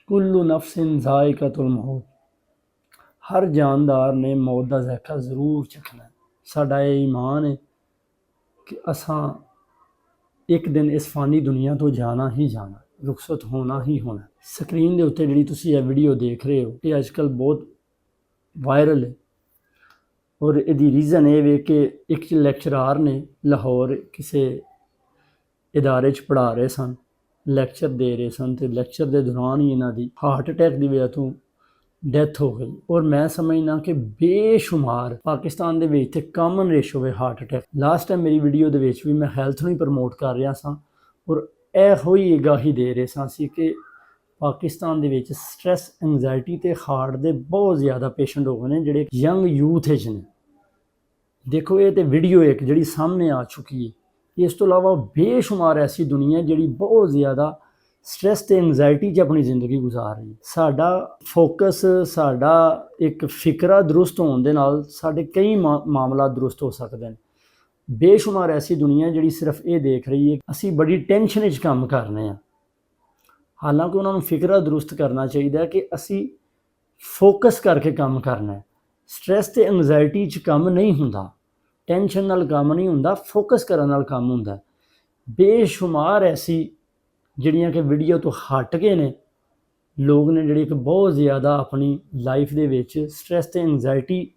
ਕੁੱਲੂ ਨਫਸਿਨ ਜ਼ਾਇਕਤੁਲ ਮੌਤ। ਹਰ ਜਾਨਦਾਰ ਨੇ ਮੌਤ ਦਾ ਜ਼ਾਇਕਾ ਜ਼ਰੂਰ ਚਖਣਾ। ਸਾਡਾ ਇਹ ਈਮਾਨ ਹੈ ਕਿ ਅਸਾਂ ਇੱਕ ਦਿਨ ਇਸ ਫਾਨੀ ਦੁਨੀਆ ਤੋਂ ਜਾਣਾ ਹੀ ਜਾਣਾ, ਰੁਖਸਤ ਹੋਣਾ ਹੀ ਹੋਣਾ। ਸਕਰੀਨ ਦੇ ਉੱਤੇ ਜਿਹੜੀ ਤੁਸੀਂ ਇਹ ਵੀਡੀਓ ਦੇਖ ਰਹੇ ਹੋ, ਇਹ ਅੱਜ ਕੱਲ੍ਹ ਬਹੁਤ ਵਾਇਰਲ ਹੈ ਔਰ ਇਹਦੀ ਰੀਜ਼ਨ ਇਹ ਵੇ ਕਿ ਇੱਕ ਲੈਕਚਰਾਰ ਨੇ ਲਾਹੌਰ ਕਿਸੇ ਇਦਾਰੇ 'ਚ ਪੜ੍ਹਾ ਰਹੇ ਸਨ, ਲੈਕਚਰ ਦੇ ਰਹੇ ਸਨ ਅਤੇ ਲੈਕਚਰ ਦੇ ਦੌਰਾਨ ਹੀ ਇਹਨਾਂ ਦੀ ਹਾਰਟ ਅਟੈਕ ਦੀ ਵਜ੍ਹਾ ਤੋਂ ਡੈਥ ਹੋ ਗਈ। ਔਰ ਮੈਂ ਸਮਝਦਾ ਕਿ ਬੇਸ਼ੁਮਾਰ ਪਾਕਿਸਤਾਨ ਦੇ ਵਿੱਚ ਤੇ ਕਾਮਨ ਰੇਸ਼ੋ ਹੈ ਹਾਰਟ ਅਟੈਕ। ਲਾਸਟ ਟਾਈਮ ਮੇਰੀ ਵੀਡੀਓ ਦੇ ਵਿੱਚ ਵੀ ਮੈਂ ਹੈਲਥ ਨੂੰ ਹੀ ਪ੍ਰਮੋਟ ਕਰ ਰਿਹਾ ਸਾਂ ਔਰ ਇਹੋ ਹੀ ਅਗਾਹੀ ਦੇ ਰਹੇ ਸਾਂ ਸੀ ਕਿ ਪਾਕਿਸਤਾਨ ਦੇ ਵਿੱਚ ਸਟ੍ਰੈਸ, ਐਂਗਜ਼ਾਇਟੀ ਤੇ ਹਾਰਟ ਦੇ ਬਹੁਤ ਜ਼ਿਆਦਾ ਪੇਸ਼ੈਂਟ ਹੋ ਗਏ ਨੇ ਜਿਹੜੇ ਯੰਗ ਯੂਥ ਵਿੱਚ ਨੇ। ਦੇਖੋ ਇਹ ਤੇ ਵੀਡੀਓ ਇੱਕ ਜਿਹੜੀ ਸਾਹਮਣੇ ਆ ਚੁੱਕੀ ਹੈ। ਇਸ ਤੋਂ ਇਲਾਵਾ ਬੇਸ਼ੁਮਾਰ ਐਸੀ ਦੁਨੀਆ ਜਿਹੜੀ ਬਹੁਤ ਜ਼ਿਆਦਾ ਸਟ੍ਰੈਸ ਤੇ ਐਂਗਜ਼ਾਇਟੀ 'ਚ ਆਪਣੀ ਜ਼ਿੰਦਗੀ ਗੁਜ਼ਾਰ ਰਹੀ। ਸਾਡਾ ਫੋਕਸ, ਸਾਡਾ ਇੱਕ ਫਿਕਰਾ ਦਰੁਸਤ ਹੋਣ ਦੇ ਨਾਲ ਸਾਡੇ ਕਈ ਮਾਮਲਾ ਦਰੁਸਤ ਹੋ ਸਕਦੇ ਨੇ। ਬੇਸ਼ੁਮਾਰ ਐਸੀ ਦੁਨੀਆ ਜਿਹੜੀ ਸਿਰਫ ਇਹ ਦੇਖ ਰਹੀ ਹੈ ਅਸੀਂ ਬੜੀ ਟੈਨਸ਼ਨ ਵਿੱਚ ਕੰਮ ਕਰਨੇ ਆ, ਹਾਲਾਂਕਿ ਉਹਨਾਂ ਨੂੰ ਫਿਕਰਾ ਦਰੁਸਤ ਕਰਨਾ ਚਾਹੀਦਾ ਕਿ ਅਸੀਂ ਫੋਕਸ ਕਰਕੇ ਕੰਮ ਕਰਨਾ ਹੈ। ਸਟ੍ਰੈਸ ਤੇ ਐਂਗਜ਼ਾਇਟੀ 'ਚ ਕੰਮ ਨਹੀਂ ਹੁੰਦਾ, ਟੈਨਸ਼ਨ ਨਾਲ ਕੰਮ ਨਹੀਂ ਹੁੰਦਾ, ਫੋਕਸ ਕਰਨ ਨਾਲ ਕੰਮ ਹੁੰਦਾ। ਬੇਸ਼ੁਮਾਰ ਐਸੀ ਜਿਹੜੀਆਂ ਕਿ ਵੀਡੀਓ ਤੋਂ ਹਟ ਕੇ ਨੇ ਲੋਕ ਨੇ ਜਿਹੜੇ ਕਿ ਬਹੁਤ ਜ਼ਿਆਦਾ ਆਪਣੀ ਲਾਈਫ ਦੇ ਵਿੱਚ ਸਟ੍ਰੈਸ ਤੇ ਐਂਗਜ਼ਾਇਟੀ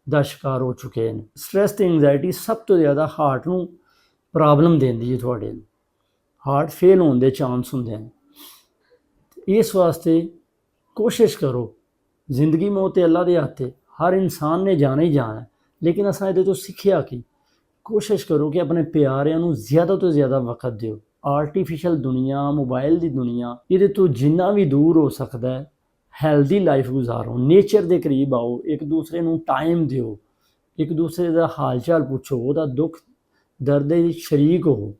ਦਾ ਸ਼ਿਕਾਰ ਹੋ ਚੁੱਕੇ ਨੇ। ਸਟ੍ਰੈਸ ਤੇ ਐਂਗਜ਼ਾਇਟੀ ਸਭ ਤੋਂ ਜ਼ਿਆਦਾ ਹਾਰਟ ਨੂੰ ਪ੍ਰੋਬਲਮ ਦਿੰਦੀ ਹੈ, ਤੁਹਾਡੇ ਨੂੰ ਹਾਰਟ ਫੇਲ ਹੋਣ ਦੇ ਚਾਂਸ ਹੁੰਦੇ ਨੇ। ਇਸ ਵਾਸਤੇ ਕੋਸ਼ਿਸ਼ ਕਰੋ, ਜ਼ਿੰਦਗੀ ਮੌਤ ਤੇ ਅੱਲਾ ਦੇ ਹੱਥ ਹੈ, ਹਰ ਇਨਸਾਨ ਨੇ ਜਾਣਾ ਹੀ ਜਾਣਾ, ਲੇਕਿਨ ਅਸਾਂ ਇਹਦੇ ਤੋਂ ਸਿੱਖਿਆ ਕੀ? ਕੋਸ਼ਿਸ਼ ਕਰੋ ਕਿ ਆਪਣੇ ਪਿਆਰਿਆਂ ਨੂੰ ਜ਼ਿਆਦਾ ਤੋਂ ਜ਼ਿਆਦਾ ਵਕਤ ਦਿਓ। ਆਰਟੀਫਿਸ਼ਲ ਦੁਨੀਆ, ਮੋਬਾਈਲ ਦੀ ਦੁਨੀਆ, ਇਹਦੇ ਤੋਂ ਜਿੰਨਾ ਵੀ ਦੂਰ ਹੋ ਸਕਦਾ ਹੈ ਹੈਲਦੀ ਲਾਈਫ ਗੁਜ਼ਾਰੋ, ਨੇਚਰ ਦੇ ਕਰੀਬ ਆਓ, ਇੱਕ ਦੂਸਰੇ ਨੂੰ ਟਾਈਮ ਦਿਓ, ਇੱਕ ਦੂਸਰੇ ਦਾ ਹਾਲ ਚਾਲ ਪੁੱਛੋ, ਉਹਦਾ ਦੁੱਖ ਦਰਦ ਦੇ ਸ਼ਰੀਕ ਹੋ।